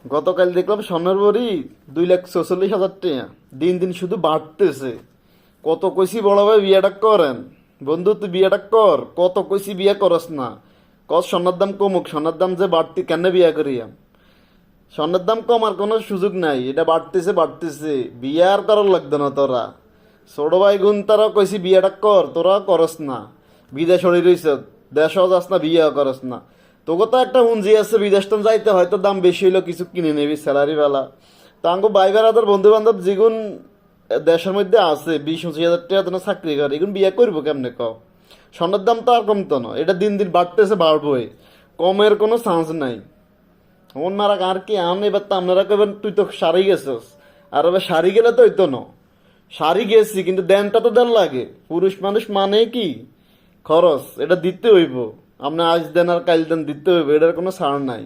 গতকাল দেখলাম স্বর্ণের বড়ি 2,46,000 টাকা। দিন দিন শুধু বাড়তেছে। কত কইছি বড় ভাই বিয়েটা করেন, বন্ধু তুই বিয়েটা কর, কত কইছি বিয়ে করস না। কস স্বর্ণের দাম কমুক, স্বর্ণের দাম যে বাড়তি কেন বিয়ে করিয়া। স্বর্ণের দাম কমার কোনো সুযোগ নাই, এটা বাড়তেছে বাড়তেছে, বিয়ে আর করার লাগতো না তোরা। ছোট ভাই গুণ তারা কইছি বিয়েটা কর, তোরা করস না। বিদেশ হয়ে রইছ, দেশও যাস না, বিয়ে করস না। তোকে তো একটা হুঞ্জি আছে, বিদেশ তো যাইতে হয়তো দাম বেশি হইলো কিছু কিনে নিবি স্যালারি বেলা। তো আঙ্গো ভাই বেড়াদের বন্ধু বান্ধব যেগুন দেশের মধ্যে আছে 20-25 হাজার টাকা তো চাকরি করে, এগুন বিয়ে করবো কেমনে ক। স্বর্ণের দাম তো আর কমতো না, এটা দিন দিন বাড়তেছে, বাড়বোই, কমের কোনো চান্স নাই। ওনারা আর কি আন, এবার তো আপনারা কেবেন তুই তো সারি গেছস, আর এবার সারি গেলে তো হইতো না। সারি গেছি কিন্তু দেনটা তো দেন লাগে, পুরুষ মানুষ মানে কি খরচ, এটা দিতে হইব। আপনি আজ দেন আর কাল দেন, দিতে হইব, এটার কোনো ছাড় নাই।